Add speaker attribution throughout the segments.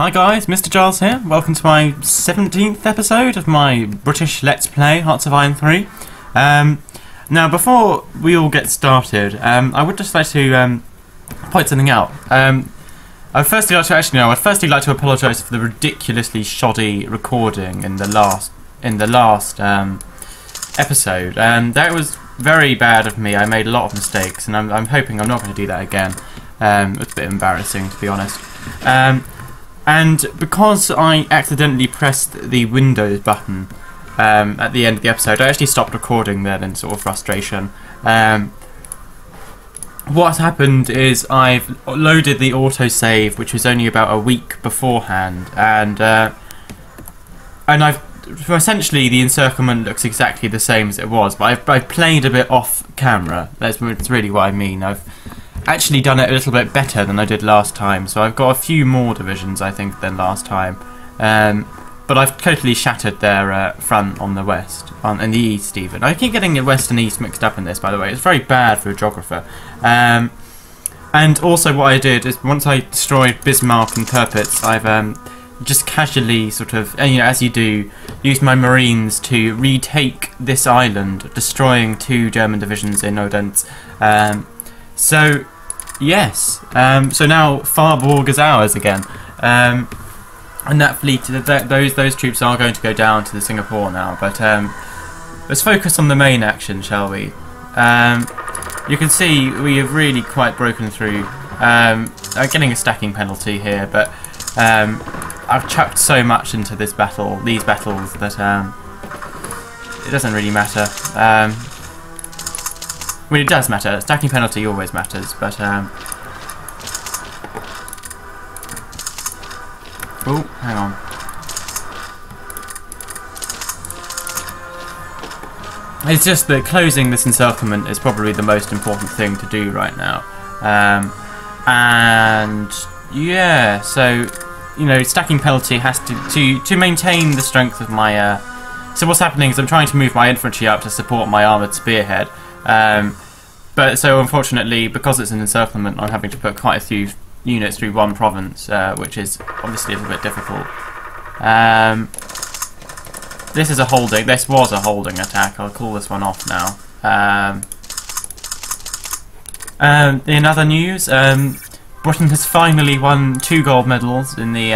Speaker 1: Hi guys, Mr. Giles here. Welcome to my 17th episode of my British Let's Play Hearts of Iron 3. Now, before we all get started, I would just like to point something out. I'd firstly like to apologise for the ridiculously shoddy recording in the last episode. That was very bad of me. I made a lot of mistakes, and I'm hoping I'm not going to do that again. It was a bit embarrassing, to be honest. And because I accidentally pressed the Windows button at the end of the episode, I actually stopped recording then in sort of frustration. What's happened is I've loaded the autosave, which was only about a week beforehand, and essentially the encirclement looks exactly the same as it was, but I've played a bit off camera. That's really what I mean. I've actually done it a little bit better than I did last time, so I've got a few more divisions I think than last time, but I've totally shattered their front on the west, and the east even. I keep getting the west and east mixed up in this, by the way. It's very bad for a geographer. And also what I did is, once I destroyed Bismarck and Tirpitz, I've just casually sort of, as you do, used my marines to retake this island, destroying 2 German divisions in Odense. So, yes. So now Farborg is ours again. And that fleet, those troops are going to go down to the Singapore now. But let's focus on the main action, shall we? You can see we have really quite broken through. I'm getting a stacking penalty here, but I've chucked so much into these battles, that it doesn't really matter. Well, it does matter. Stacking penalty always matters, but oh, hang on. It's just that closing this encirclement is probably the most important thing to do right now. And yeah, so stacking penalty has to maintain the strength of my. So what's happening is I'm trying to move my infantry up to support my armoured spearhead. But so unfortunately, because it's an encirclement, I'm having to put quite a few units through one province, which is obviously a little bit difficult. This was a holding attack. I'll call this one off now. In other news, Britain has finally won 2 gold medals in the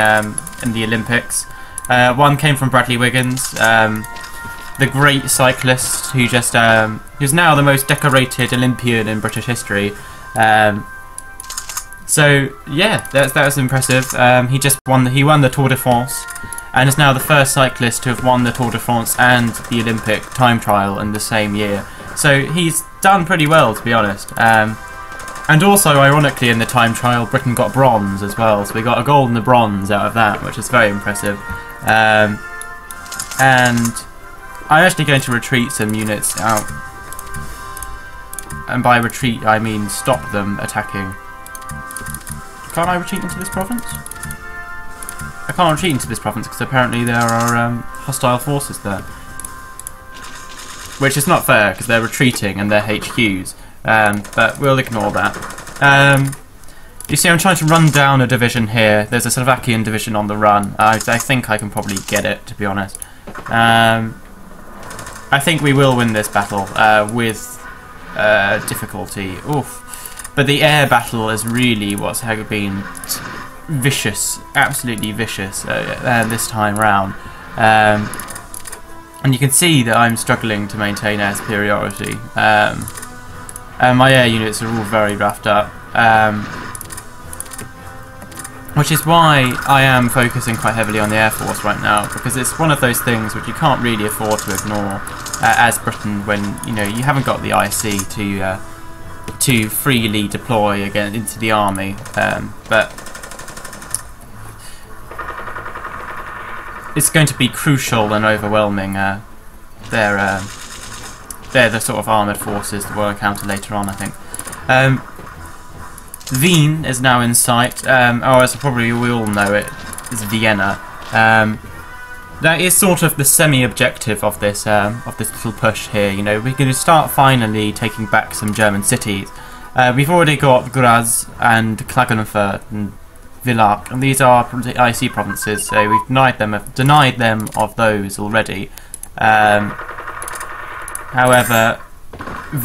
Speaker 1: Olympics. One came from Bradley Wiggins, the great cyclist who's now the most decorated Olympian in British history. So yeah, that was impressive. He won the Tour de France, and is now the first cyclist to have won the Tour de France and the Olympic time trial in the same year. So he's done pretty well, to be honest. And also, ironically, in the time trial, Britain got bronze as well. So we got a gold and a bronze out of that, which is very impressive. And I'm actually going to retreat some units out. And by retreat, I mean stop them attacking. Can't I retreat into this province? I can't retreat into this province because apparently there are hostile forces there. Which is not fair because they're retreating and they're HQs. But we'll ignore that. You see, I'm trying to run down a division here. There's a Slovakian division on the run. I think I can probably get it, to be honest. I think we will win this battle with difficulty. Oof. But the air battle is really what's been vicious, absolutely vicious this time round. And you can see that I'm struggling to maintain air superiority. And my air units are all very roughed up. Which is why I am focusing quite heavily on the Air Force right now, because it's one of those things which you can't really afford to ignore as Britain when you haven't got the IC to freely deploy again into the army. But it's going to be crucial and overwhelming. They're the sort of armoured forces that we'll encounter later on, I think. Wien is now in sight, or as probably we all know it, is Vienna. That is sort of the semi-objective of this little push here. We're going to start finally taking back some German cities. We've already got Graz and Klagenfurt and Villach, and these are IC provinces, so we've denied them of those already. However,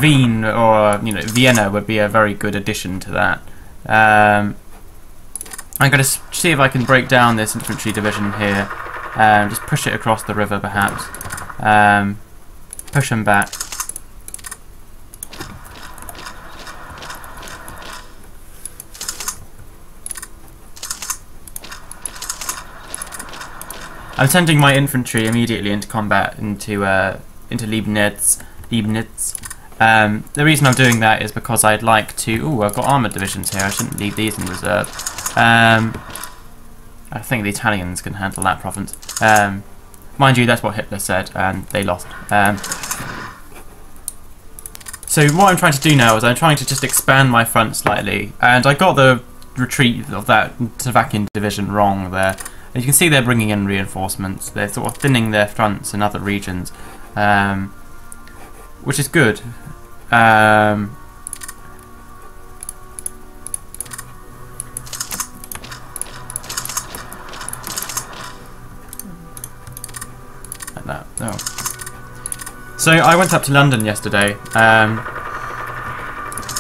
Speaker 1: Wien or Vienna would be a very good addition to that. I'm going to see if I can break down this infantry division here. Just push it across the river, perhaps. Push them back. I'm sending my infantry immediately into combat into Leibniz. The reason I'm doing that is because I'd like to... Ooh, I've got armoured divisions here. I shouldn't leave these in reserve. I think the Italians can handle that province. Mind you, that's what Hitler said, and they lost. So what I'm trying to do now is I'm trying to just expand my front slightly, and I got the retreat of that Slovakian division wrong there. As you can see, they're bringing in reinforcements. They're sort of thinning their fronts in other regions, which is good. Like that. Oh. So I went up to London yesterday.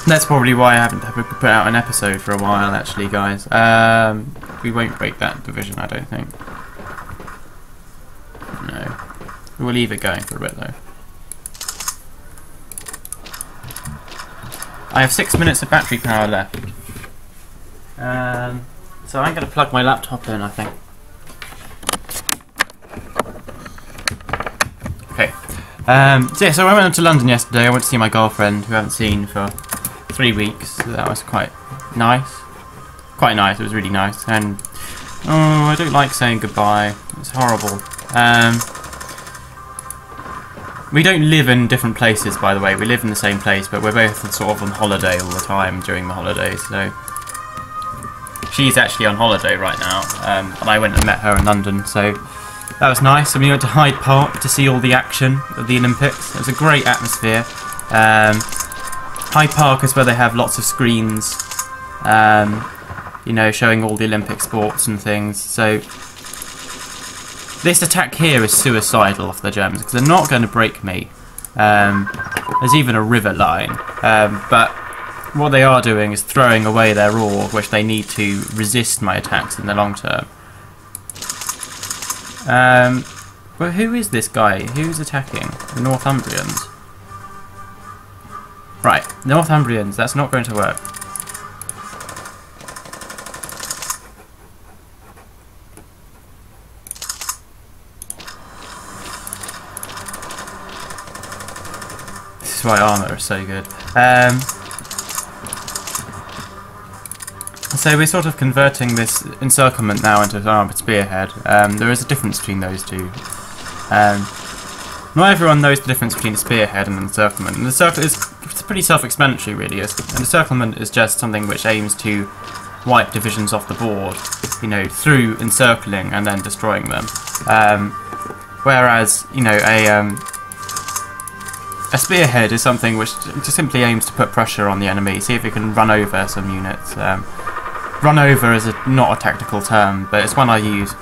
Speaker 1: That's probably why I haven't put out an episode for a while, actually, guys. We won't break that division, I don't think. No. We'll leave it going for a bit, though. I have 6 minutes of battery power left. So I'm going to plug my laptop in, I think. Okay. So I went up to London yesterday. I went to see my girlfriend, who I haven't seen for 3 weeks. So that was quite nice. Quite nice. It was really nice. And I don't like saying goodbye. It's horrible. We don't live in different places, by the way. We live in the same place, but we're both sort of on holiday all the time during the holidays. So she's actually on holiday right now, and I went and met her in London. So that was nice. And we went to Hyde Park to see all the action of the Olympics. It was a great atmosphere. Hyde Park is where they have lots of screens, showing all the Olympic sports and things. So this attack here is suicidal of the Germans, because they're not going to break me. There's even a river line. But what they are doing is throwing away their ore, which they need to resist my attacks in the long term. Well, who is this guy? Who's attacking? The Northumbrians. Right, Northumbrians, that's not going to work. This is why armour is so good. So we're sort of converting this encirclement now into an armoured spearhead. There is a difference between those two. Not everyone knows the difference between a spearhead and an encirclement. And it's pretty self-explanatory, really. An encirclement is just something which aims to wipe divisions off the board, through encircling and then destroying them. Whereas, a spearhead is something which just simply aims to put pressure on the enemy, see if it can run over some units. Run over is not a tactical term, but it's one I use.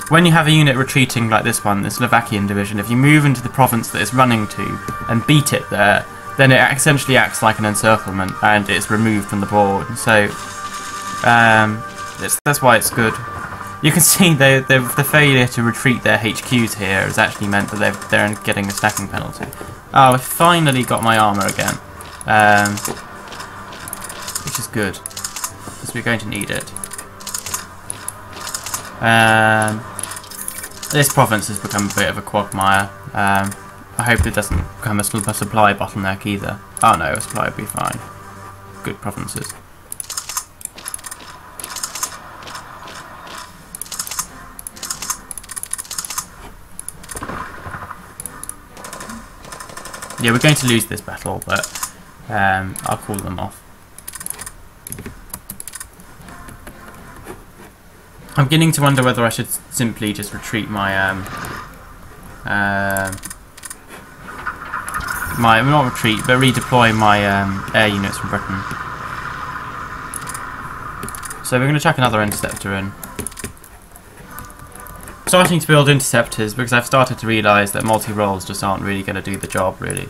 Speaker 1: When you have a unit retreating like this one, the Slovakian division, if you move into the province that it's running to and beat it there, then it essentially acts like an encirclement and it's removed from the board. So that's why it's good. You can see the failure to retreat their HQs here has actually meant that they're getting a stacking penalty. Oh, I finally got my armour again, which is good, because we're going to need it. This province has become a bit of a quagmire. I hope it doesn't become a supply bottleneck either. Oh no, a supply will be fine. Good provinces. Yeah, we're going to lose this battle, but I'll call them off. I'm beginning to wonder whether I should simply just retreat my not retreat, but redeploy my air units from Britain. So we're going to chuck another interceptor in. Starting to build interceptors because I've started to realise that multi-roles just aren't really going to do the job, really.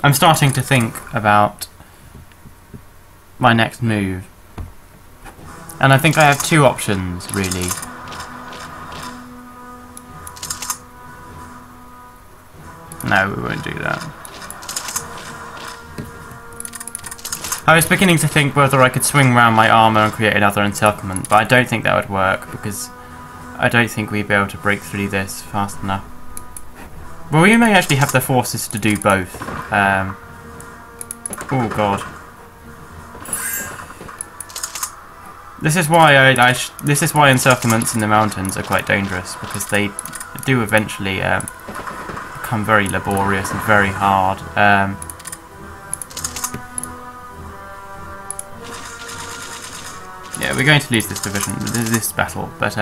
Speaker 1: I'm starting to think about my next move. And I think I have two options, really. No, we won't do that. I was beginning to think whether I could swing round my armour and create another encirclement, but I don't think that would work, because I don't think we'd be able to break through this fast enough. Well, we may actually have the forces to do both. Oh god. This is why this is why encirclements in the mountains are quite dangerous, because they do eventually become very laborious and very hard. Yeah, we're going to lose this division, this battle, but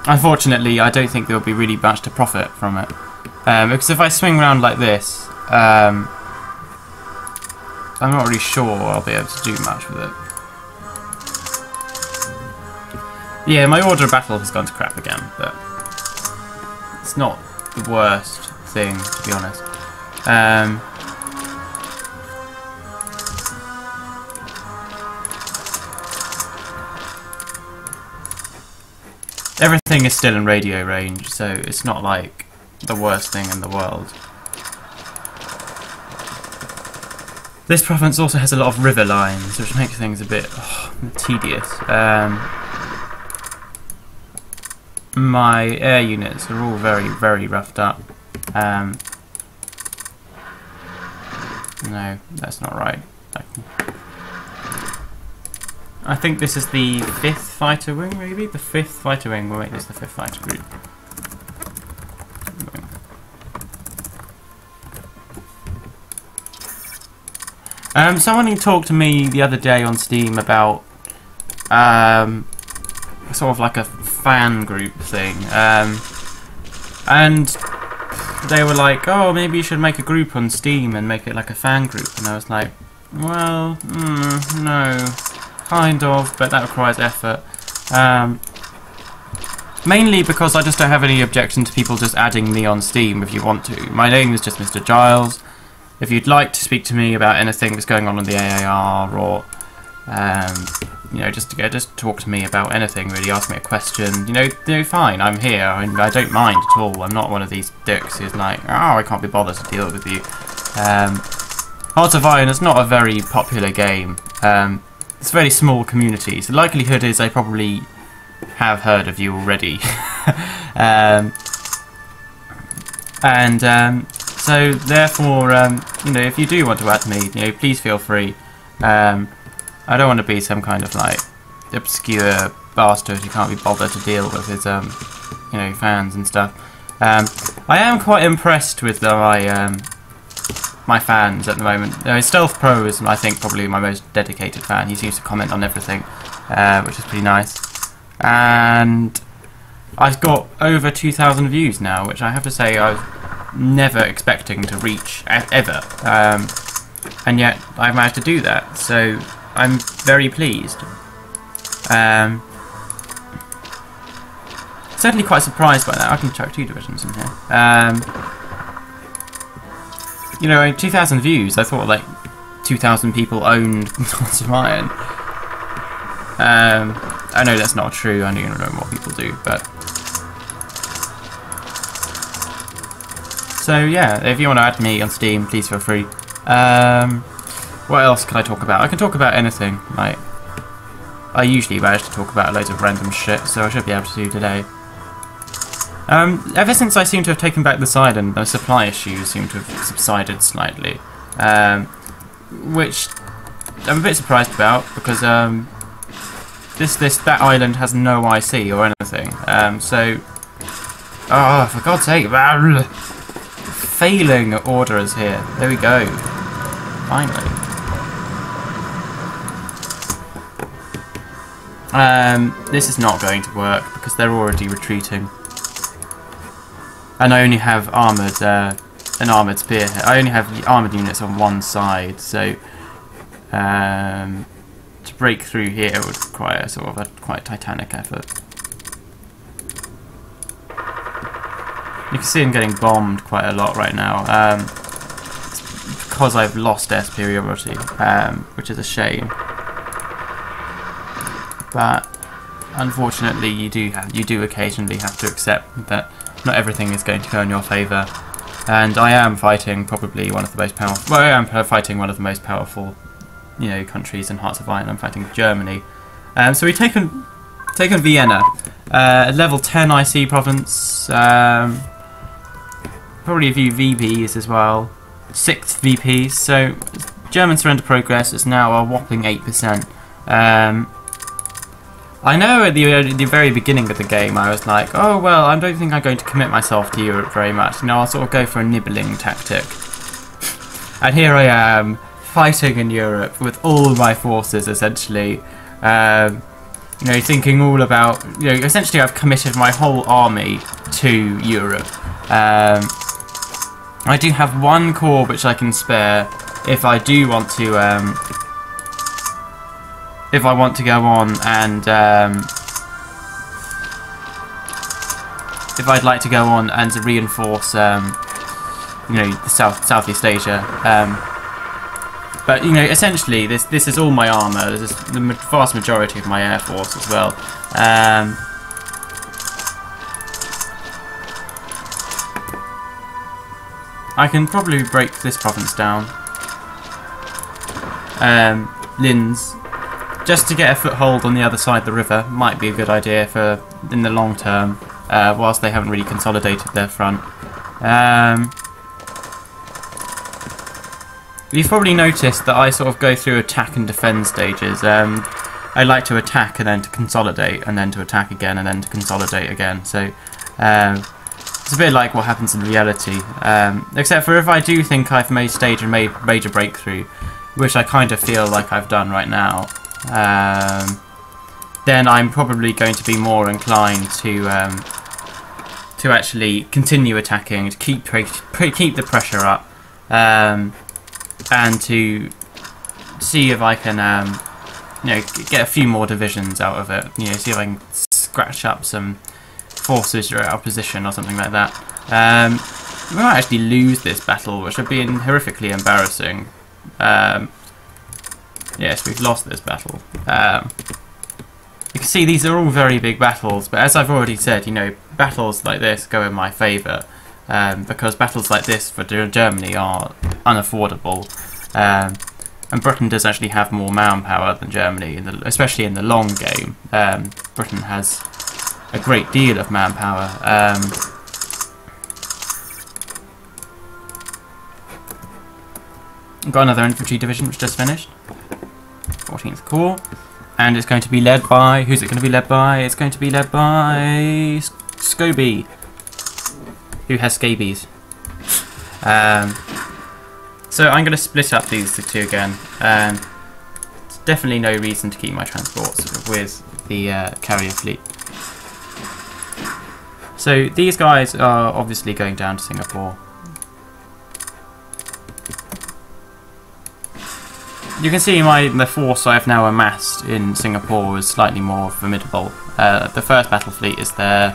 Speaker 1: unfortunately, I don't think there will be really much to profit from it. Because if I swing around like this, I'm not really sure I'll be able to do much with it. Yeah, my order of battle has gone to crap again, but it's not the worst thing, to be honest. Everything is still in radio range, so it's not like the worst thing in the world. This province also has a lot of river lines, which makes things a bit tedious. My air units are all very, very roughed up. No, that's not right. I think this is the 5th fighter wing, maybe? The 5th fighter wing. We'll make this the 5th fighter group. Someone talked to me the other day on Steam about sort of like a fan group thing. And they were like, oh, maybe you should make a group on Steam and make it like a fan group. And I was like, well, no. Kind of, but that requires effort. Mainly because I just don't have any objection to people just adding me on Steam if you want to. My name is just Mr. Giles. If you'd like to speak to me about anything that's going on in the AAR, or you know, just talk to me about anything really, ask me a question, you know, fine, I'm here. I don't mind at all. I'm not one of these dicks who's like, oh, I can't be bothered to deal with you. Hearts of Iron is not a very popular game. It's a very small community, so the likelihood is I probably have heard of you already. So therefore, you know, if you do want to add me, you know, please feel free. I don't want to be some kind of like obscure bastard who can't be bothered to deal with his, you know, fans and stuff. I am quite impressed with my fans at the moment. Stealth Pro is, I think, probably my most dedicated fan. He seems to comment on everything, which is pretty nice. And I've got over 2,000 views now, which I have to say I was never expecting to reach, ever. And yet I've managed to do that, so I'm very pleased. Certainly quite surprised by that. I can chuck 2 divisions in here. You know, 2,000 views, I thought like 2,000 people owned Hearts of Iron. I know that's not true, I don't know what people do, but... So yeah, if you want to add me on Steam, please feel free. What else can I talk about? I can talk about anything. Like, I usually manage to talk about loads of random shit, so I should be able to do today. Ever since I seem to have taken back this island, the supply issues seem to have subsided slightly, which I'm a bit surprised about, because that island has no IC or anything. So, oh, for God's sake, failing orderers here. There we go. Finally. This is not going to work because they're already retreating, and I only have an armoured spear here. I only have armoured units on one side, so to break through here would require sort of a quite titanic effort. You can see I'm getting bombed quite a lot right now, because I've lost air superiority, which is a shame. But unfortunately, you do occasionally have to accept that not everything is going to go in your favour. And I am fighting probably one of the most powerful. Well, I am fighting one of the most powerful, countries in Hearts of Iron. I'm fighting Germany. So we've taken Vienna, level 10 IC province. Probably a few VPs as well. 6 VPs. So German surrender progress is now a whopping 8%. I know at the very beginning of the game I was like, oh well, I don't think I'm going to commit myself to Europe very much. I'll sort of go for a nibbling tactic. And here I am, fighting in Europe with all my forces, essentially. Thinking all about, essentially I've committed my whole army to Europe. I do have one corps which I can spare if I do want to, if I want to go on and if I'd like to go on and to reinforce the Southeast Asia, but essentially this is all my armour. This is the vast majority of my air force as well. I can probably break this province down, Linz. Just to get a foothold on the other side of the river might be a good idea for in the long term, whilst they haven't really consolidated their front. You've probably noticed that I sort of go through attack and defend stages. I like to attack and then to consolidate, and then to attack again and then to consolidate again. So it's a bit like what happens in reality, except for if I do think I've staged a major breakthrough, which I kind of feel like I've done right now. Then I'm probably going to be more inclined to actually continue attacking, to keep the pressure up, and to see if I can get a few more divisions out of it. See if I can scratch up some forces that are out of position or something like that. We might actually lose this battle, which would be horrifically embarrassing. Yes, we've lost this battle. You can see these are all very big battles, but as I've already said, battles like this go in my favour, because battles like this for Germany are unaffordable, and Britain does actually have more manpower than Germany, especially in the long game. Britain has a great deal of manpower. Got another infantry division which just finished. 14th Corps, and it's going to be led by, who's it going to be led by? It's going to be led by Scobie, who has scabies. So I'm going to split up these two again. There's definitely no reason to keep my transports with the carrier fleet. So these guys are obviously going down to Singapore. You can see the force I've now amassed in Singapore is slightly more formidable. The first battle fleet is there.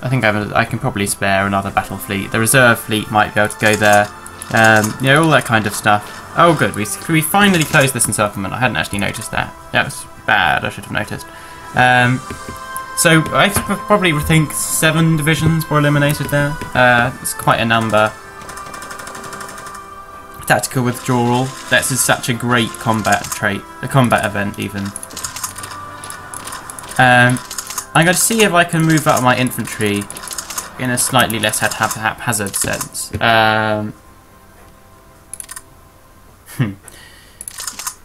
Speaker 1: I think I can probably spare another battle fleet. The reserve fleet might be able to go there. All that kind of stuff. Oh good, we finally closed this encirclement. I hadn't actually noticed that. That was bad, I should have noticed. So I probably think 7 divisions were eliminated there. It's quite a number. Tactical withdrawal. This is such a great combat trait, a combat event even. I'm going to see if I can move up my infantry in a slightly less haphazard sense.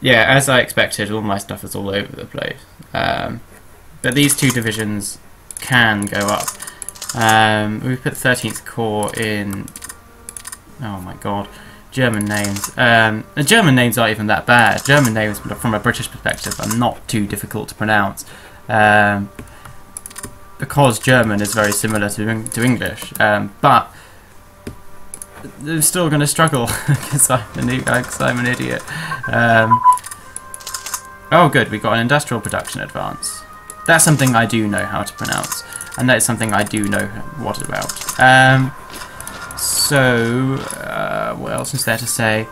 Speaker 1: Yeah, as I expected, all my stuff is all over the place. But these two divisions can go up. We put 13th Corps in. Oh my god, German names. The German names aren't even that bad. German names, from a British perspective, are not too difficult to pronounce. Because German is very similar to English, but they're still going to struggle because I'm an idiot. Oh good, we got an industrial production advance. That's something I do know how to pronounce, and that's something I do know what about. What else is there to say?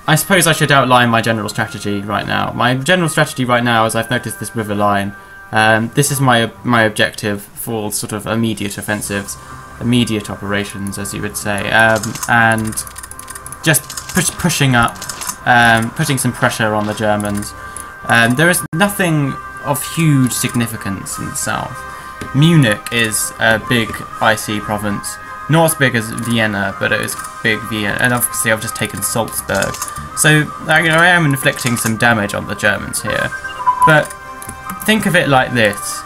Speaker 1: I suppose I should outline my general strategy right now. My general strategy right now is I've noticed this river line. This is my objective for sort of immediate offensives, immediate operations, as you would say, and just pushing up, putting some pressure on the Germans. There is nothing of huge significance in the south. Munich is a big IC province, not as big as Vienna, but it is big Vienna, and obviously I've just taken Salzburg. So I am inflicting some damage on the Germans here, but think of it like this.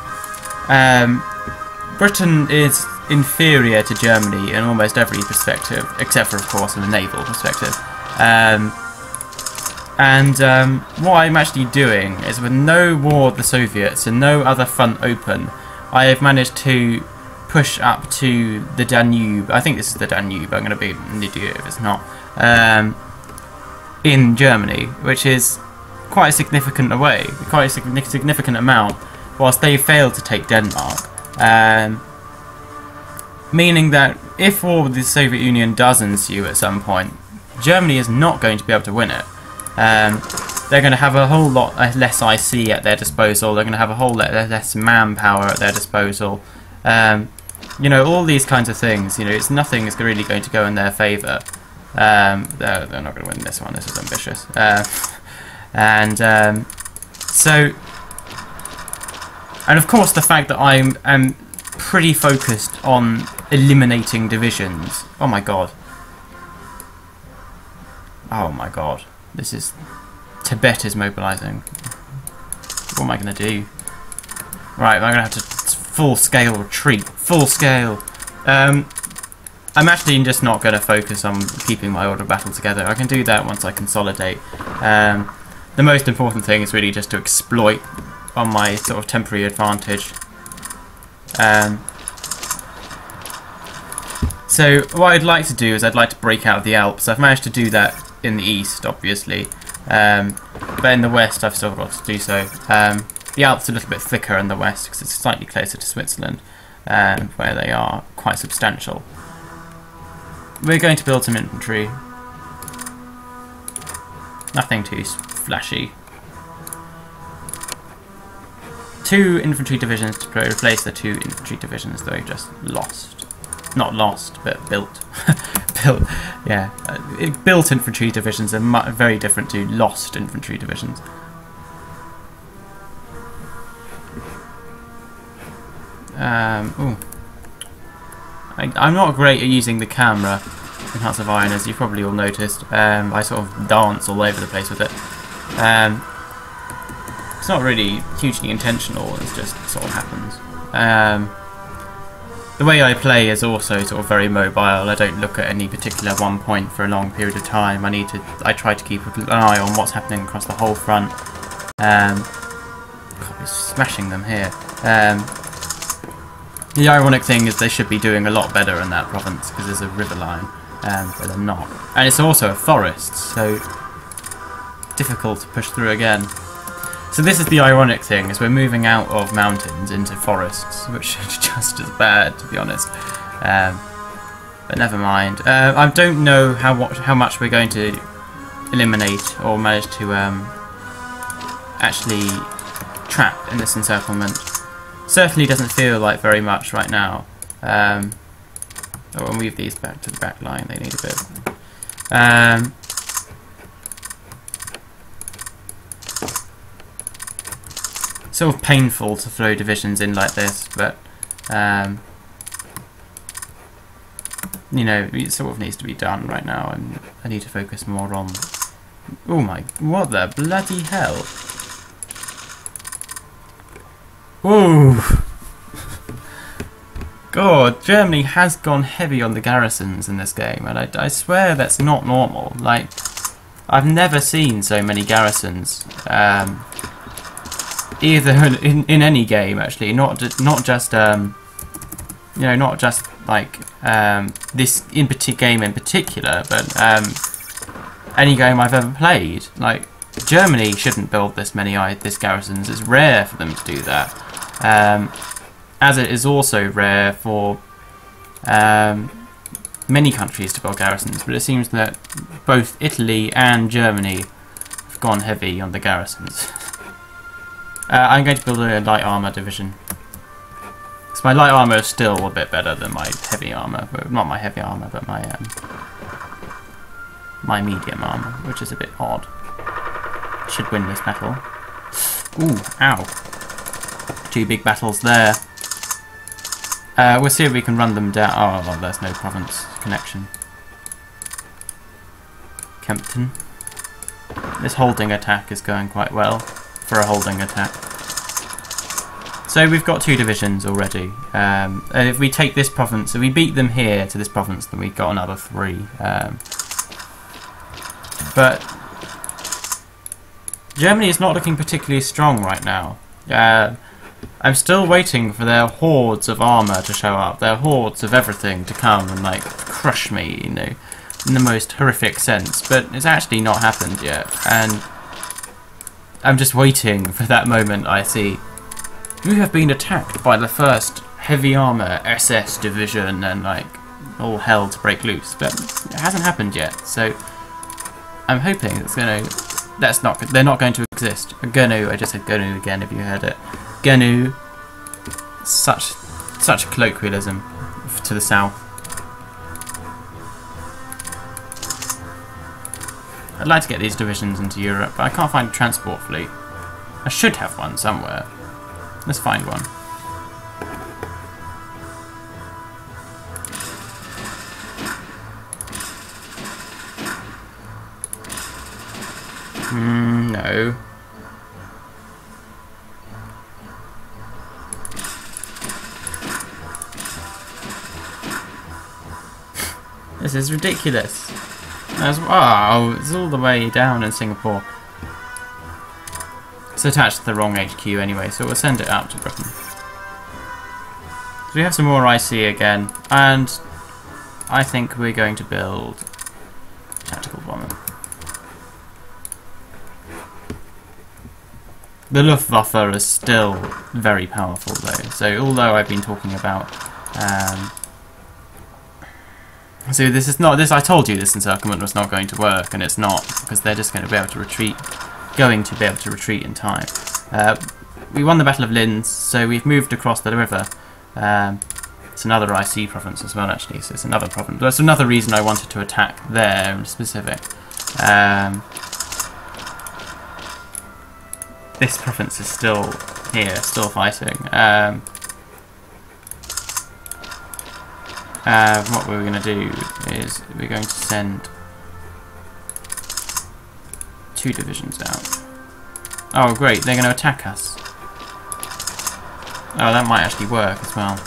Speaker 1: Britain is inferior to Germany in almost every perspective, except for, of course, in the naval perspective. What I'm actually doing is, with no war with the Soviets and no other front open, I have managed to push up to the Danube. I think this is the Danube. I'm going to be an idiot if it's not. In Germany, which is quite a significant significant amount, whilst they failed to take Denmark. Meaning that if war with the Soviet Union does ensue at some point, Germany is not going to be able to win it. They're going to have a whole lot less IC at their disposal. They're going to have a whole lot less manpower at their disposal. You know, all these kinds of things. You know, nothing is really going to go in their favour. They're not going to win this one. This is ambitious. And of course, the fact that I'm pretty focused on eliminating divisions. Oh my god. Oh my god. This is... Tibet is mobilising. What am I going to do? Right, I'm going to have to full-scale retreat. Full-scale. I'm actually just not going to focus on keeping my order of battle together. I can do that once I consolidate. The most important thing is really just to exploit on my sort of temporary advantage. So what I'd like to do is I'd like to break out of the Alps. I've managed to do that in the east, obviously, but in the west I've still got to do so. The Alps are a little bit thicker in the west because it's slightly closer to Switzerland, where they are quite substantial. We're going to build some infantry. Nothing too flashy. 2 infantry divisions to replace the 2 infantry divisions that we've just lost. Not lost, but built. Built, yeah. Built infantry divisions are very different to lost infantry divisions. Ooh. I'm not great at using the camera in Hearts of Iron, as you probably all noticed. I sort of dance all over the place with it. It's not really hugely intentional, it just sort of happens. The way I play is also sort of very mobile. I don't look at any particular one point for a long period of time. I try to keep an eye on what's happening across the whole front. God, we're smashing them here. The ironic thing is they should be doing a lot better in that province because there's a river line, but they're not. And it's also a forest, so difficult to push through again. So this is the ironic thing, is we're moving out of mountains into forests, which is just as bad, to be honest. But never mind. I don't know how much we're going to eliminate or manage to actually trap in this encirclement. Certainly doesn't feel like very much right now. I'll move these back to the back line. They need a bit. Sort of painful to throw divisions in like this, but you know, it sort of needs to be done right now, and I need to focus more on. Oh my! What the bloody hell! Ooh. God, Germany has gone heavy on the garrisons in this game, and I swear that's not normal. Like, I've never seen so many garrisons, either in any game actually. Not just you know, not just like this game in particular, but any game I've ever played. Like, Germany shouldn't build this garrisons. It's rare for them to do that. As it is also rare for many countries to build garrisons, but it seems that both Italy and Germany have gone heavy on the garrisons. I'm going to build a light armour division. So my light armour is still a bit better than my heavy armour, but not my heavy armour, but my my medium armour, which is a bit odd. Should win this battle. Ooh, ow. 2 big battles there. We'll see if we can run them down. Oh, well, there's no province connection. Kempton. This holding attack is going quite well for a holding attack. So we've got 2 divisions already. If we take this province, if we beat them here to this province, then we've got another 3. But Germany is not looking particularly strong right now. I'm still waiting for their hordes of armour to show up, their hordes of everything to come and like crush me, you know, in the most horrific sense, but it's actually not happened yet, and I'm just waiting for that moment. I see, you have been attacked by the 1st heavy armour SS division, and like all hell to break loose, but it hasn't happened yet, so I'm hoping it's they're not going to exist. Gonu, I just said Gonu again if you heard it. Gonu, such a colloquialism to the south. I'd like to get these divisions into Europe, but I can't find a transport fleet. I should have one somewhere. Let's find one. No. This is ridiculous. Oh, it's all the way down in Singapore. It's attached to the wrong HQ anyway, so we'll send it out to Britain. So we have some more IC again, and I think we're going to build tactical bomber. The Luftwaffe is still very powerful though, so although I've been talking about so this is not I told you this encirclement was not going to work, and it's not, because they're just going to be able to retreat in time. We won the Battle of Linz, so we've moved across the river. It's another IC province as well actually, so it's another province. That's another reason I wanted to attack there in specific. This province is still here, still fighting. What we're going to do is we're going to send 2 divisions out. Oh great, they're going to attack us. Oh, that might actually work as well.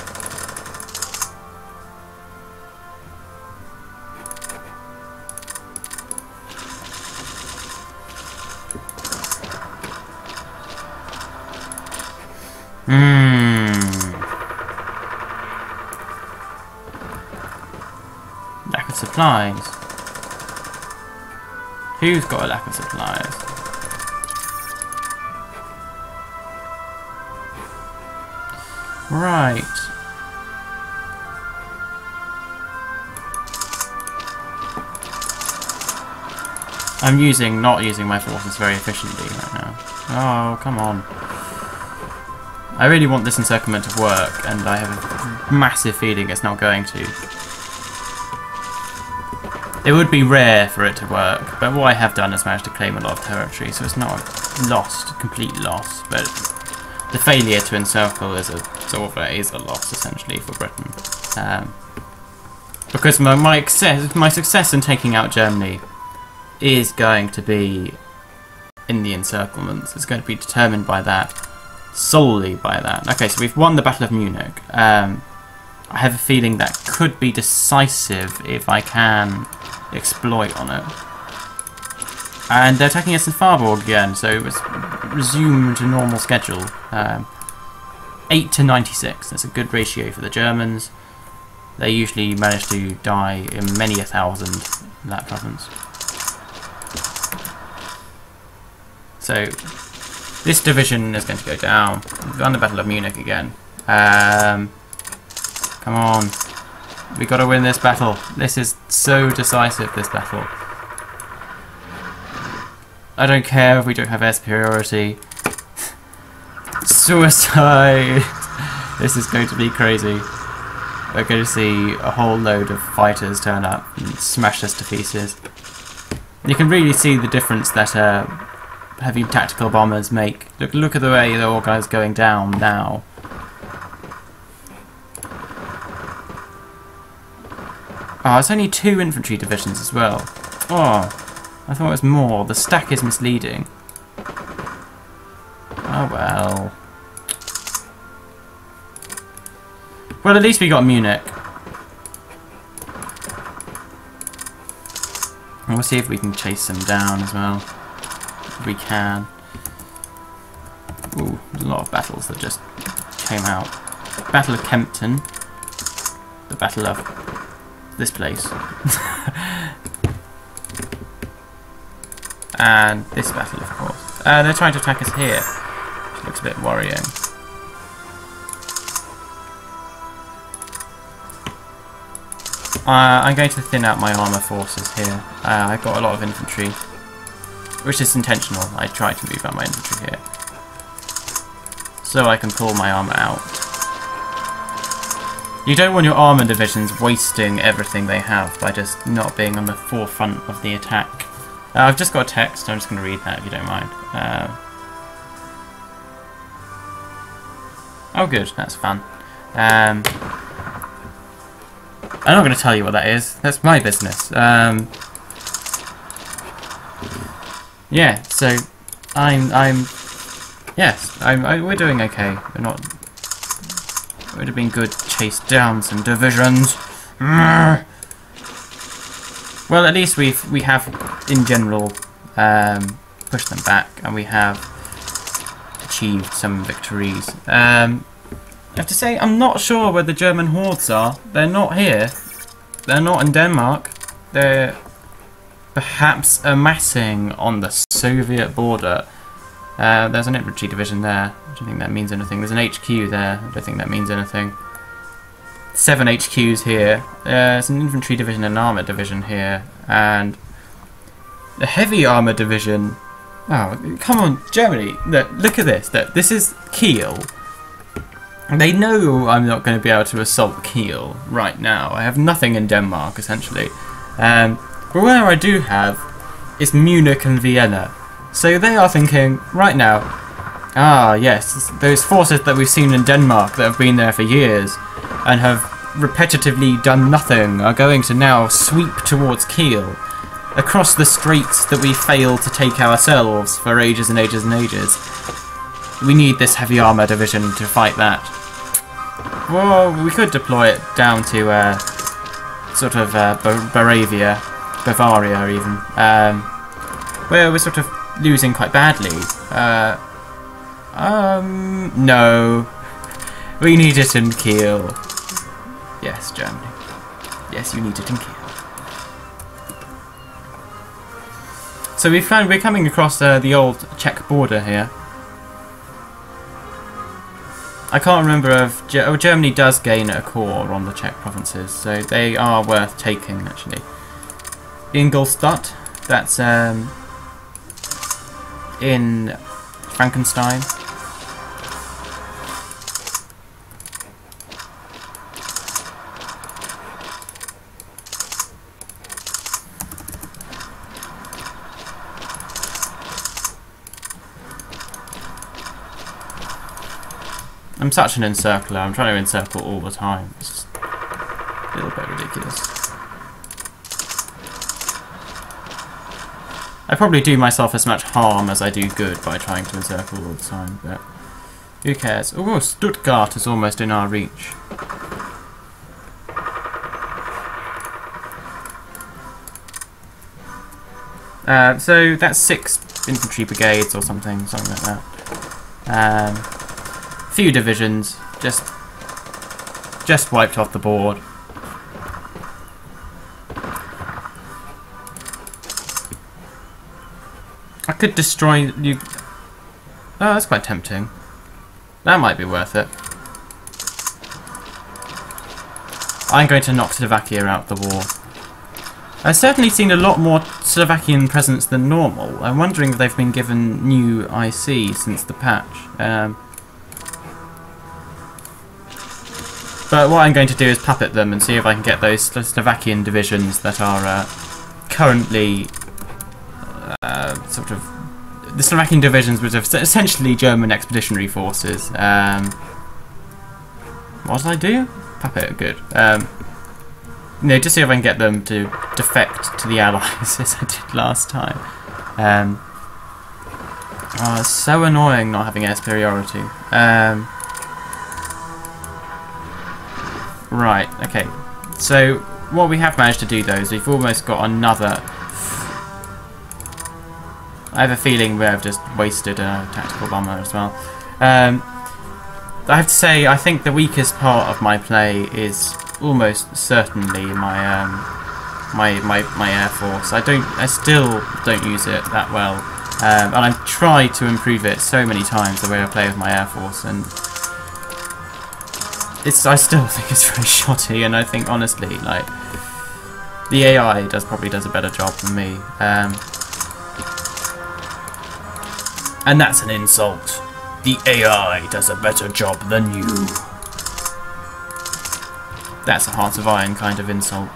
Speaker 1: Lack of supplies. Who's got a lack of supplies? Right. I'm not using my forces very efficiently right now. Oh, come on. I really want this encirclement to work, and I have a massive feeling it's not going to. It would be rare for it to work, but what I have done is managed to claim a lot of territory, so it's not a complete loss, but the failure to encircle is a loss, essentially, for Britain. Because my success in taking out Germany is going to be in the encirclements. It's going to be determined by that. solely by that. Okay, so we've won the Battle of Munich. I have a feeling that could be decisive if I can exploit on it. And they're attacking us in Farborg again, so it's resumed to normal schedule. 8 to 96, that's a good ratio for the Germans. They usually manage to die in many a thousand in that province. So, this division is going to go down. We've won the Battle of Munich again. Come on. We got to win this battle. This is so decisive, this battle. I don't care if we don't have air superiority. Suicide! This is going to be crazy. We're going to see a whole load of fighters turn up and smash us to pieces. You can really see the difference that heavy tactical bombers make. Look at the way the all guys going down now. Oh, it's only 2 infantry divisions as well. Oh, I thought it was more. The stack is misleading. Oh well. Well, at least we got Munich. And we'll see if we can chase them down as well. If we can. Ooh, there's a lot of battles that just came out. Battle of Kempten. The Battle of this place. And this battle, of course. They're trying to attack us here, which looks a bit worrying. I'm going to thin out my armour forces here. I've got a lot of infantry, which is intentional. I try to move out my infantry here, so I can pull my armour out. You don't want your armour divisions wasting everything they have by just not being on the forefront of the attack. I've just got a text, I'm just going to read that if you don't mind. Oh good, that's fun. I'm not going to tell you what that is, that's my business. Yeah, so we're doing okay. It would have been good to chase down some divisions. Well, at least we have, in general, pushed them back, and we have achieved some victories. I have to say, I'm not sure where the German hordes are. They're not here. They're not in Denmark. They're perhaps amassing on the Soviet border. There's an infantry division there. I don't think that means anything. There's an HQ there. I don't think that means anything. 7 HQs here. There's an infantry division and an armour division here. And the heavy armour division... Oh, come on, Germany. Look at this. This is Kiel. They know I'm not going to be able to assault Kiel right now. I have nothing in Denmark, essentially. But where I do have is Munich and Vienna. So they are thinking, right now, ah yes, those forces that we've seen in Denmark that have been there for years and have repetitively done nothing are going to now sweep towards Kiel, across the straits that we failed to take ourselves for ages and ages and ages. We need this heavy armour division to fight that. Well, we could deploy it down to sort of Bavaria even, where we're sort of losing quite badly. No. We need it in Kiel. Yes, Germany. Yes, you need it in Kiel. So we're coming across the old Czech border here. I can't remember if Germany does gain a core on the Czech provinces, so they are worth taking actually. Ingolstadt, that's in Frankenstein. I'm such an encircler, I'm trying to encircle all the time. It's just a little bit ridiculous. I probably do myself as much harm as I do good by trying to encircle all the time, but Who cares? Oh, Stuttgart is almost in our reach. So that's 6 infantry brigades or something like that. Few divisions, just wiped off the board. I could destroy you. Oh, that's quite tempting. That might be worth it. I'm going to knock Slovakia out of the war. I've certainly seen a lot more Slovakian presence than normal. I'm wondering if they've been given new IC since the patch. But what I'm going to do is puppet them and see if I can get those Slovakian divisions that are currently sort of... The Slovakian divisions, which are essentially German expeditionary forces. What did I do? Puppet, good. Just see if I can get them to defect to the Allies as I did last time. Oh, it's so annoying not having air superiority. Right, okay. So, what we have managed to do though is we've almost got another... I have a feeling we have just wasted a tactical bomber as well. I have to say, I think the weakest part of my play is almost certainly my my air force. I still don't use it that well, and I've tried to improve it so many times the way I play with my air force, and I still think it's very shoddy. And I think honestly, like, the AI probably does a better job than me, and that's an insult. The AI does a better job than you. That's a Heart of Iron kind of insult.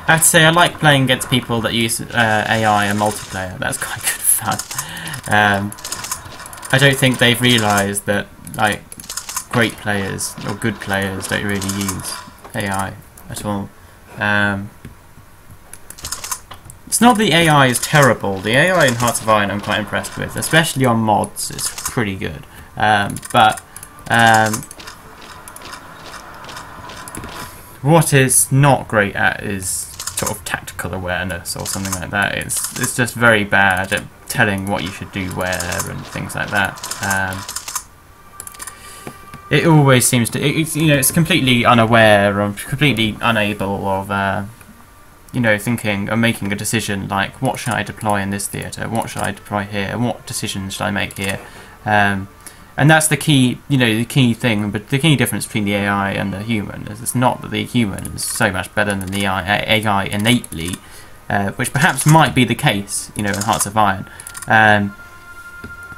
Speaker 1: I have to say, I like playing against people that use AI and multiplayer. That's quite good fun. I don't think they've realised that, like, great players or good players don't really use AI at all. It's not the AI is terrible. The AI in Hearts of Iron I'm quite impressed with, especially on mods. It's pretty good. But what is not great at is sort of tactical awareness or something like that. It's just very bad at telling what you should do where and things like that. It always seems to, it's completely unaware or completely unable of thinking or making a decision like, what should I deploy in this theatre? What should I deploy here? What decisions should I make here? And that's the key, the key thing. But the key difference between the AI and the human is it's not that the human is so much better than the AI innately, which perhaps might be the case, in Hearts of Iron.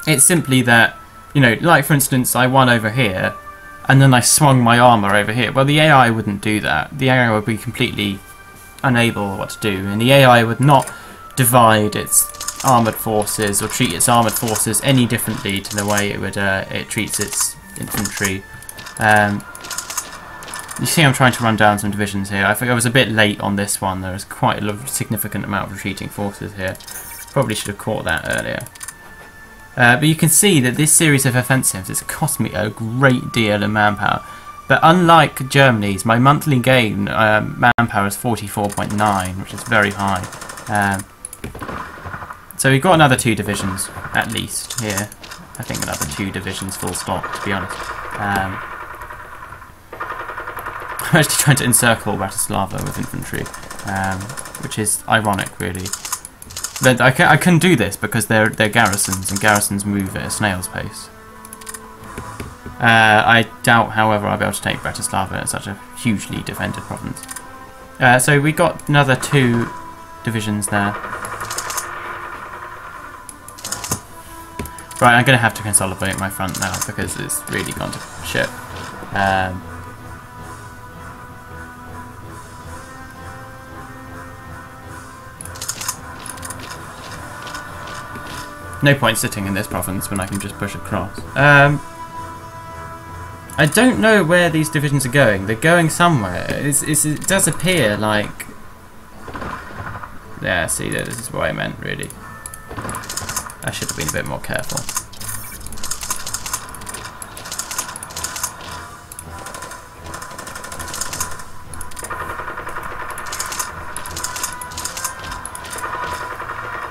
Speaker 1: It's simply that, like for instance, I won over here, and then I swung my armour over here. Well, the AI wouldn't do that. The AI would be completely unable what to do, and the AI would not divide its armoured forces or treat its armoured forces any differently to the way it treats its infantry. You see, I'm trying to run down some divisions here. I think I was a bit late on this one. There was quite a significant amount of retreating forces here. Probably should have caught that earlier. But you can see that this series of offensives has cost me a great deal of manpower. But unlike Germany's, my monthly gain manpower is 44.9, which is very high. So we've got another 2 divisions, at least, here. I think another 2 divisions full stop, to be honest. I'm actually trying to encircle Bratislava with infantry, which is ironic, really. But I can do this because they're garrisons, and garrisons move at a snail's pace. I doubt, however, I'll be able to take Bratislava. It's such a hugely defended province. So we got another 2 divisions there. Right, I'm going to have to consolidate my front now because it's really gone to shit. No point sitting in this province when I can just push across. I don't know where these divisions are going. They're going somewhere. It does appear like... Yeah, see, this is what I meant, really. I should have been a bit more careful.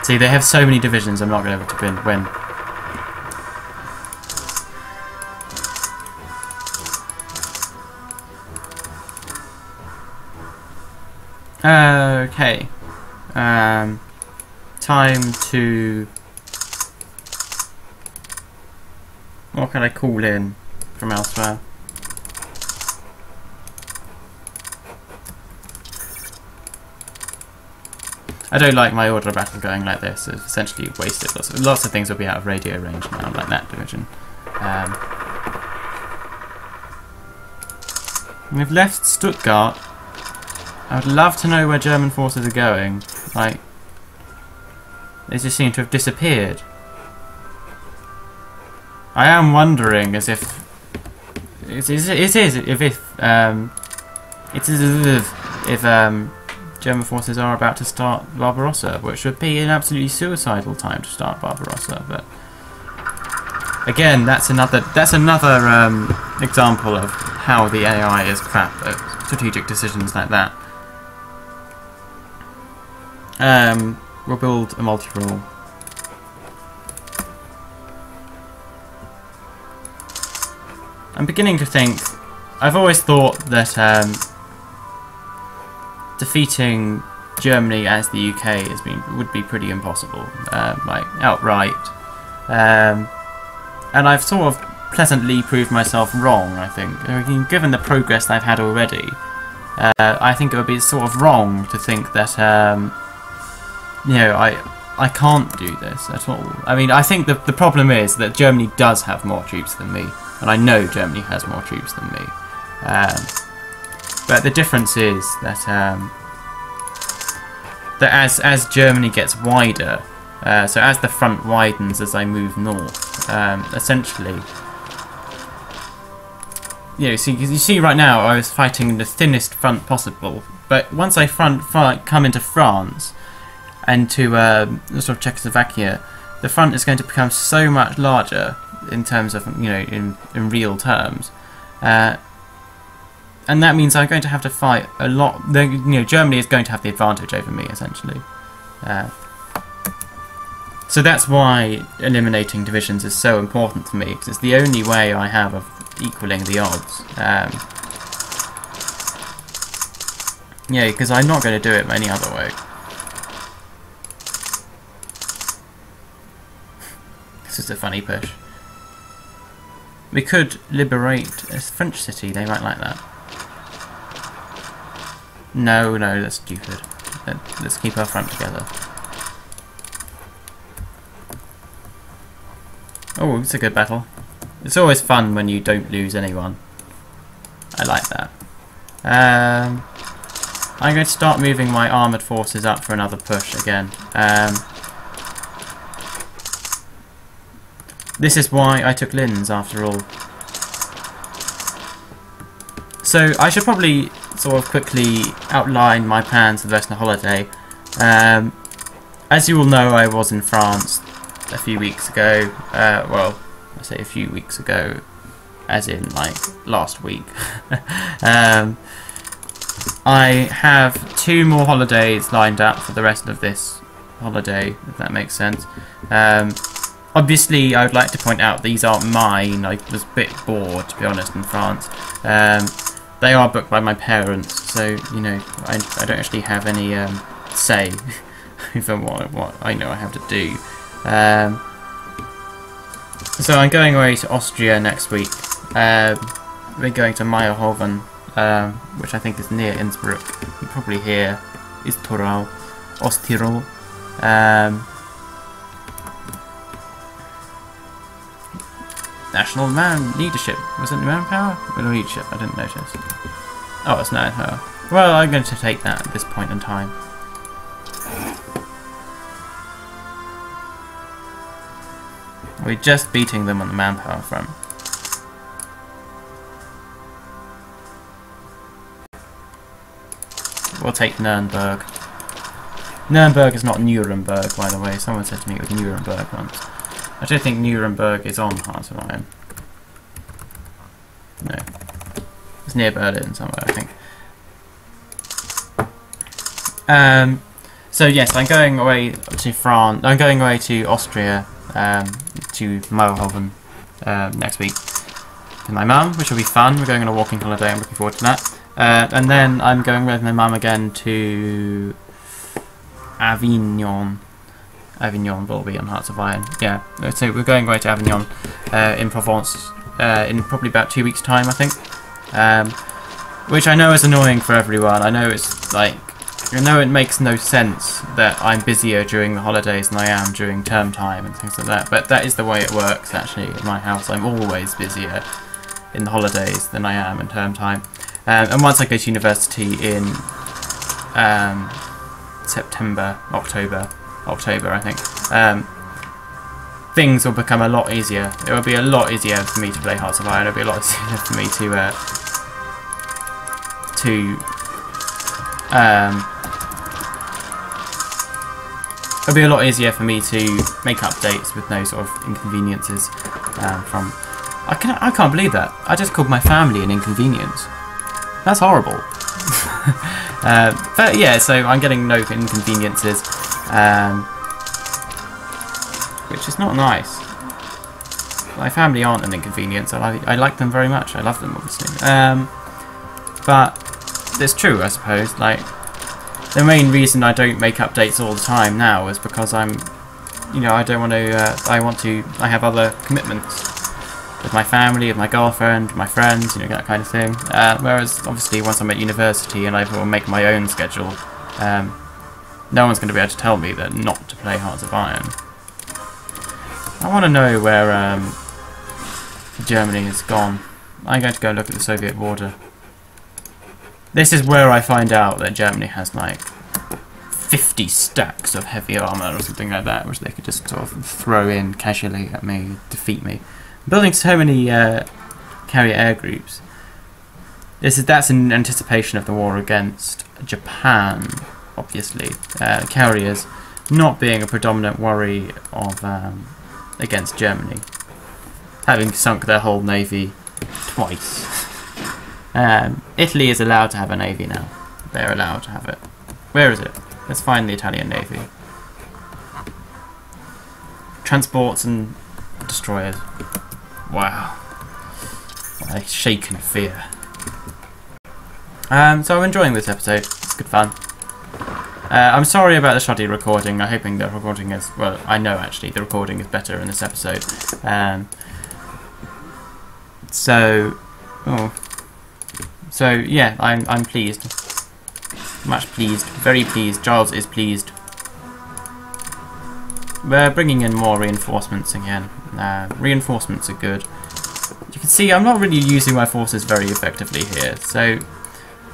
Speaker 1: See, they have so many divisions, I'm not going to be able to win. Okay. Time to... What can I call in from elsewhere? I don't like my order of battle going like this. It's essentially wasted. Lots of things will be out of radio range now, like that division. We've left Stuttgart. I would love to know where German forces are going. Like, they just seem to have disappeared. I am wondering as if German forces are about to start Barbarossa, which would be an absolutely suicidal time to start Barbarossa. But again, that's another example of how the AI is crap at strategic decisions like that. We'll build a multi-rule. I'm beginning to think. I've always thought that defeating Germany as the UK would be pretty impossible, like outright. And I've sort of pleasantly proved myself wrong. I think, given the progress I've had already, I think it would be sort of wrong to think that you know, I can't do this at all. I mean, I think the problem is that Germany does have more troops than me, and I know Germany has more troops than me. But the difference is that as Germany gets wider, so as the front widens as I move north, essentially, you see right now I was fighting the thinnest front possible, but once I come into France and to sort of Czechoslovakia, the front is going to become so much larger in terms of, you know, in real terms, and that means I'm going to have to fight a lot. You know, Germany is going to have the advantage over me essentially. So that's why eliminating divisions is so important to me, because it's the only way I have of equaling the odds. Yeah, because I'm not going to do it any other way. This is a funny push. We could liberate a French city, they might like that. No, that's stupid. Let's keep our front together. Oh, it's a good battle. It's always fun when you don't lose anyone. I like that. I'm going to start moving my armoured forces up for another push again. This is why I took Linz, after all. So I should probably sort of quickly outline my plans for the rest of the holiday. As you all know, I was in France a few weeks ago. Well, I say a few weeks ago, as in like last week. I have 2 more holidays lined up for the rest of this holiday, if that makes sense. Obviously, I would like to point out these aren't mine. I was a bit bored, to be honest, in France. They are booked by my parents, so, you know, I don't actually have any say over what I know I have to do. So I'm going away to Austria next week. We're going to Meyerhoven, which I think is near Innsbruck. You probably hear is Tyrol, Ostirol. National man leadership. Was it manpower or leadership? I didn't notice. Oh, it's manpower. Well, I'm going to take that at this point in time. We're just beating them on the manpower front. We'll take Nuremberg. Nuremberg is not Nuremberg, by the way. Someone said to me it was Nuremberg once. I don't think Nuremberg is on Hearts of Iron. No. It's near Berlin somewhere, I think. So yes, I'm going away to France. I'm going away to Austria, to Maulhoven, next week with my mum, which will be fun. We're going on a walking holiday. I'm looking forward to that. And then I'm going with my mum again to Avignon. Avignon will be on Hearts of Iron. Yeah, so we're going away to Avignon in Provence in probably about 2 weeks' time, I think. Which I know is annoying for everyone. I know it's like, I know it makes no sense that I'm busier during the holidays than I am during term time and things like that. But that is the way it works actually in my house. I'm always busier in the holidays than I am in term time. And once I go to university in September, October I think, things will become a lot easier. It will be a lot easier for me to play Hearts of Iron. It'll be a lot easier for me it'll be a lot easier for me to make updates with no sort of inconveniences from... I can't believe that. I just called my family an inconvenience. That's horrible. But yeah, so I'm getting no inconveniences, which is not nice. My family aren't an inconvenience. I like them very much. I love them, obviously. But it's true, I suppose. Like, the main reason I don't make updates all the time now is because I'm, you know, I don't want to. I have other commitments with my family, with my girlfriend, my friends, you know, that kind of thing. Whereas, obviously, once I'm at university and I will make my own schedule, no one's going to be able to tell me that not to play Hearts of Iron. I want to know where Germany has gone. I'm going to go look at the Soviet border. This is where I find out that Germany has like 50 stacks of heavy armour or something like that, which they could just sort of throw in casually at me, defeat me. Building so many carrier air groups. That's in anticipation of the war against Japan, obviously. Carriers not being a predominant worry of against Germany, having sunk their whole navy twice. Italy is allowed to have a navy now. They're allowed to have it. Where is it? Let's find the Italian navy. Transports and destroyers. Wow. I shake in fear. So I'm enjoying this episode. It's good fun. I'm sorry about the shoddy recording. I'm hoping the recording is... Well, I know actually the recording is better in this episode. So yeah, I'm pleased. Much pleased. Very pleased. Giles is pleased. We're bringing in more reinforcements again. Reinforcements are good. You can see I'm not really using my forces very effectively here. So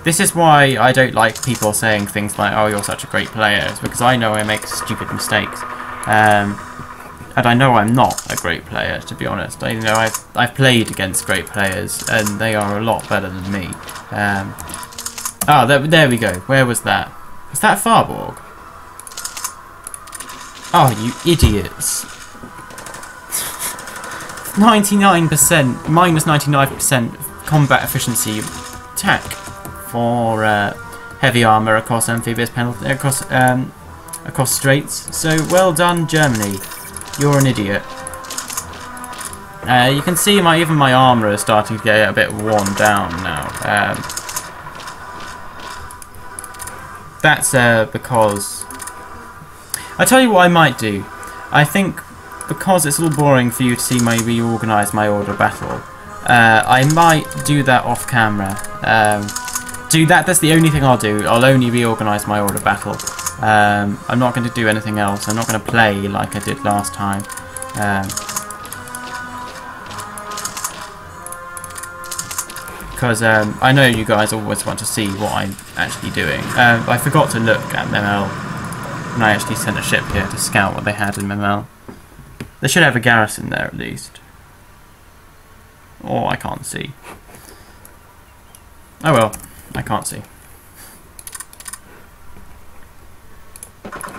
Speaker 1: this is why I don't like people saying things like, "Oh, you're such a great player." It's because I know I make stupid mistakes. And I know I'm not a great player, to be honest. I've played against great players, and they are a lot better than me. There we go. Where was that? Was that Farborg? Oh, you idiots! 99%, minus 99% combat efficiency attack for heavy armor across amphibious penalty across straits. So well done, Germany. You're an idiot. You can see even my armour is starting to get a bit worn down now. That's because... I tell you what I might do. I think because it's a little boring for you to see me reorganise my order of battle, I might do that off camera. That's the only thing I'll do. I'll only reorganise my order of battle. I'm not going to do anything else. I'm not going to play like I did last time. Because I know you guys always want to see what I'm actually doing. I forgot to look at Memel when I actually sent a ship here to scout what they had in Memel. They should have a garrison there at least. Or I can't see. Oh well, I can't see.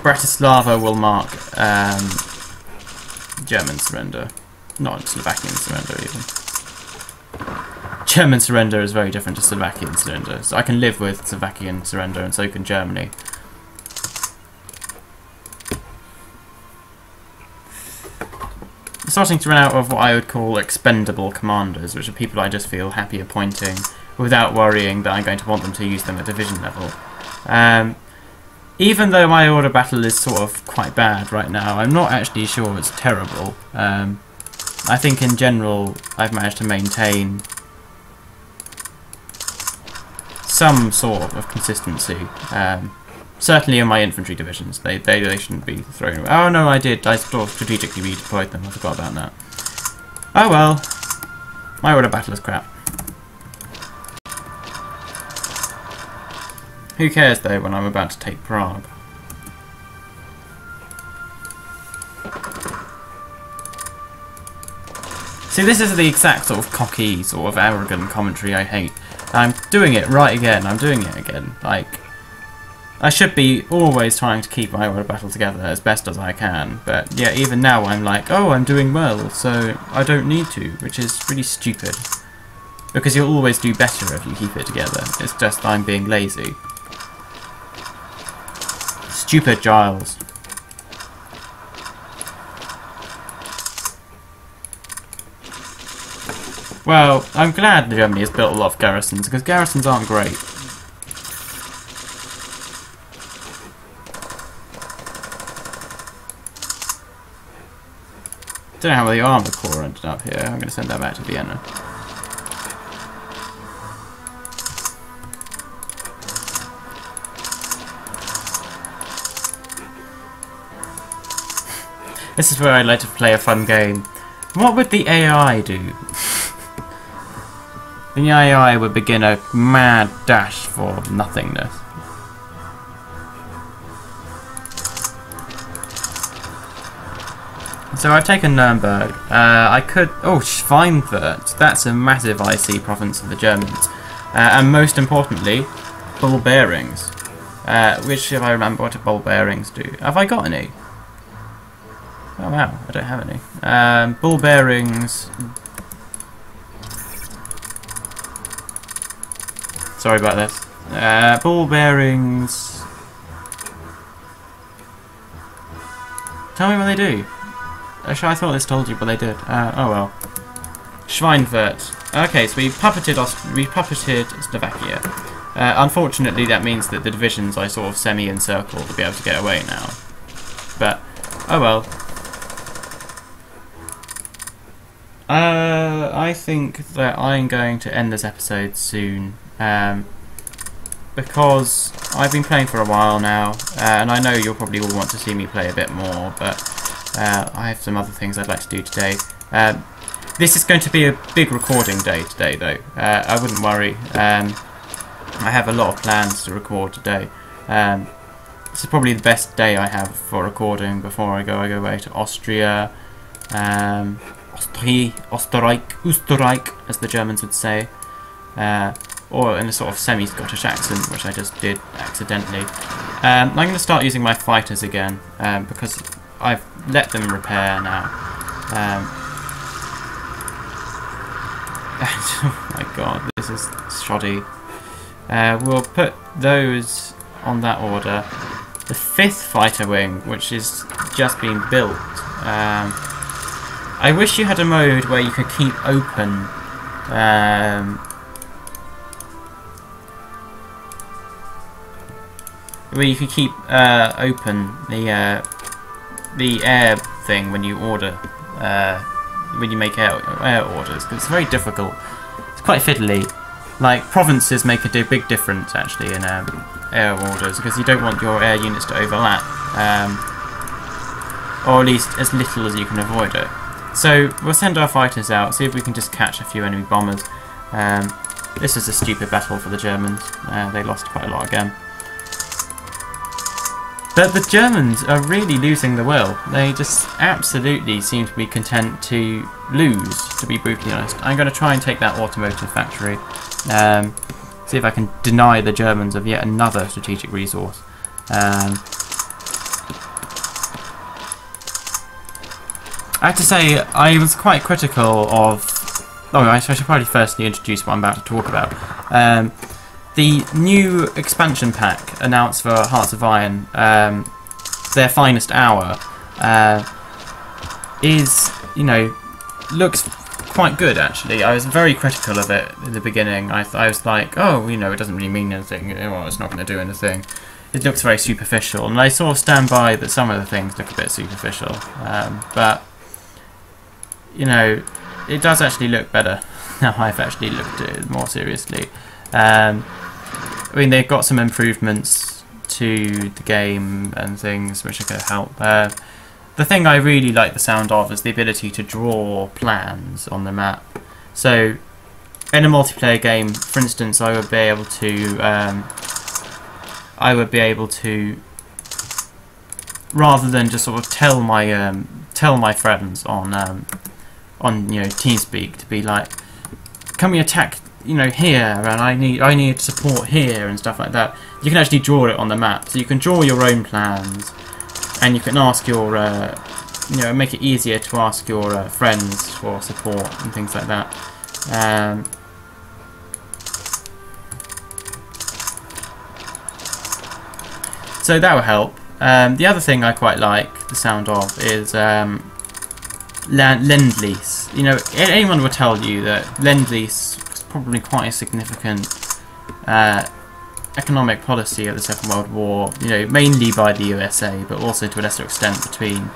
Speaker 1: Bratislava will mark German surrender. Not Slovakian surrender, even. German surrender is very different to Slovakian surrender. So I can live with Slovakian surrender, and so can Germany. I'm starting to run out of what I would call expendable commanders, which are people I just feel happy appointing without worrying that I'm going to want them to use them at division level. Even though my order battle is sort of quite bad right now, I'm not actually sure it's terrible. I think in general I've managed to maintain some sort of consistency. Certainly in my infantry divisions, they shouldn't be thrown away. Oh no, I did. I sort of strategically redeployed them. I forgot about that. Oh well. My order battle is crap. Who cares though when I'm about to take Prague? See, this is the exact sort of cocky, sort of arrogant commentary I hate. I'm doing it right again. I'm doing it again. Like, I should be always trying to keep my order battle together as best as I can, but yeah, even now I'm like, oh, I'm doing well, so I don't need to, which is really stupid. Because you'll always do better if you keep it together. It's just I'm being lazy. Stupid Giles. Well, I'm glad Germany has built a lot of garrisons, because garrisons aren't great. Don't know how the armour corps ended up here. I'm going to send that back to Vienna. This is where I like to play a fun game. What would the AI do? The AI would begin a mad dash for nothingness. So I've taken Nuremberg. I could... Oh, Schweinfurt. That's a massive IC province of the Germans. And most importantly, ball bearings. Which, if I remember, what do ball bearings do? Have I got any? Oh wow, I don't have any. Ball bearings... Sorry about this. Ball bearings... Tell me what they do. Actually, I thought this told you, but they did. Oh well. Schweinfurt. Okay, so we puppeted Slovakia. Unfortunately, that means that the divisions I sort of semi-encircled will be able to get away now. But, oh well. I think that I'm going to end this episode soon, because I've been playing for a while now, and I know you'll probably all want to see me play a bit more, but I have some other things I'd like to do today. This is going to be a big recording day today, though. I wouldn't worry. I have a lot of plans to record today. This is probably the best day I have for recording before I go away to Austria. Österreich, as the Germans would say, or in a sort of semi-Scottish accent, which I just did accidentally. I'm going to start using my fighters again, because I've let them repair now. Oh my god, this is shoddy. We'll put those on that order. The 5th fighter wing, which is just being built. I wish you had a mode where you could keep open open the air thing when you order when you make air orders, because it's very difficult. It's quite fiddly. Like, provinces make a big difference actually in air orders, because you don't want your air units to overlap, or at least as little as you can avoid it. So we'll send our fighters out, see if we can just catch a few enemy bombers. This is a stupid battle for the Germans. They lost quite a lot again. But the Germans are really losing the will. They just absolutely seem to be content to lose, to be brutally honest. I'm going to try and take that automotive factory. See if I can deny the Germans of yet another strategic resource. I have to say, I was quite critical of... Oh, I should probably firstly introduce what I'm about to talk about. The new expansion pack announced for Hearts of Iron, their finest hour, is, you know, looks quite good actually. I was very critical of it in the beginning. I was like, oh, you know, it doesn't really mean anything. Well, it's not going to do anything. It looks very superficial, and I sort of stand by that some of the things look a bit superficial. But you know, it does actually look better now I've actually looked at it more seriously. I mean, they've got some improvements to the game and things which are going to help. The thing I really like the sound of is the ability to draw plans on the map. So in a multiplayer game, for instance, I would be able to rather than just sort of tell my friends on you know, TeamSpeak to be like, can we attack, you know, here, and I need support here and stuff like that. You can actually draw it on the map, so you can draw your own plans, and you can ask your you know, make it easier to ask your friends for support and things like that. So that will help. The other thing I quite like the sound of is Lend-Lease. You know, anyone will tell you that Lend-Lease was probably quite a significant economic policy of the Second World War, you know, mainly by the USA, but also to a lesser extent between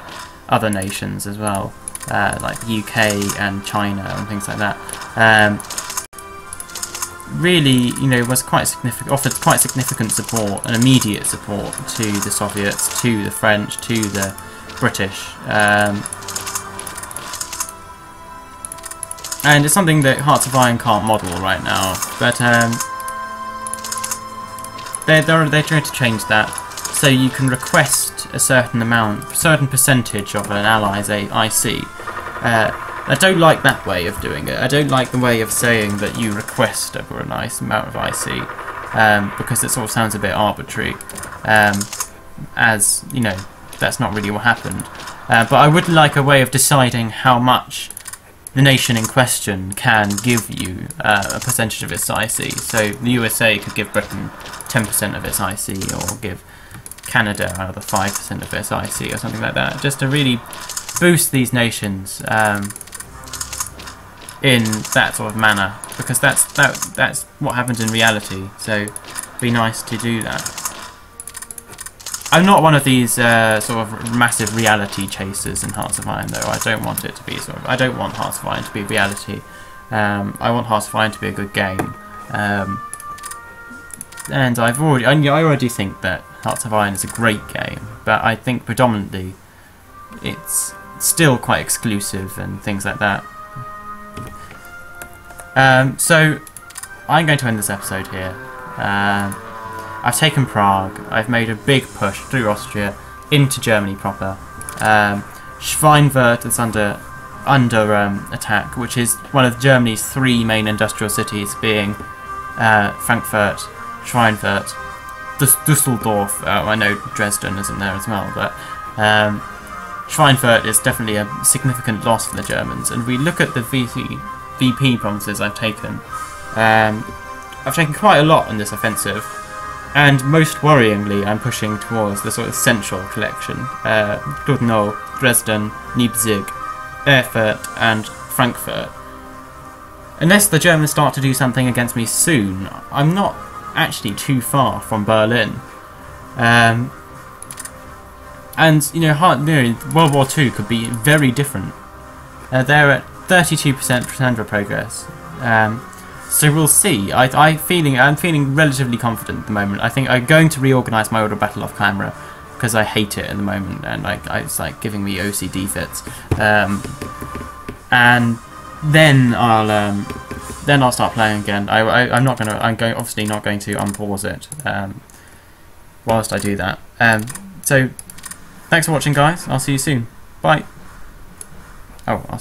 Speaker 1: other nations as well, like the UK and China and things like that. Really, you know, was quite significant, offered quite significant support and immediate support to the Soviets, to the French, to the British. And it's something that Hearts of Iron can't model right now, but they're trying to change that, so you can request a certain amount, certain percentage of an ally's IC. I don't like that way of doing it. I don't like the way of saying that you request over a nice amount of IC, because it sort of sounds a bit arbitrary, as, you know, that's not really what happened. But I would like a way of deciding how much the nation in question can give you a percentage of its IC. So the USA could give Britain 10% of its IC, or give Canada another 5% of its IC, or something like that, just to really boost these nations in that sort of manner, because that's what happens in reality. So it'd be nice to do that. I'm not one of these sort of massive reality chasers in Hearts of Iron, though. I don't want it to be sort of. I don't want Hearts of Iron to be reality. I want Hearts of Iron to be a good game, and I already think that Hearts of Iron is a great game, but I think predominantly it's still quite exclusive and things like that. So I'm going to end this episode here. I've taken Prague. I've made a big push through Austria into Germany proper. Schweinfurt is under attack, which is one of Germany's 3 main industrial cities, being Frankfurt, Schweinfurt, Düsseldorf. I know Dresden isn't there as well, but Schweinfurt is definitely a significant loss for the Germans. And we look at the VP provinces I've taken. I've taken quite a lot in this offensive. And most worryingly, I'm pushing towards the sort of central collection. Brno, Dresden, Leipzig, Erfurt and Frankfurt. Unless the Germans start to do something against me soon, I'm not actually too far from Berlin. And, you know, World War II could be very different. They're at 32% of progress. So we'll see. I'm feeling relatively confident at the moment. I think I'm going to reorganise my order battle off camera, because I hate it at the moment, and it's like giving me OCD fits. And then I'll start playing again. I'm obviously not going to unpause it whilst I do that. So thanks for watching, guys. I'll see you soon. Bye. Oh.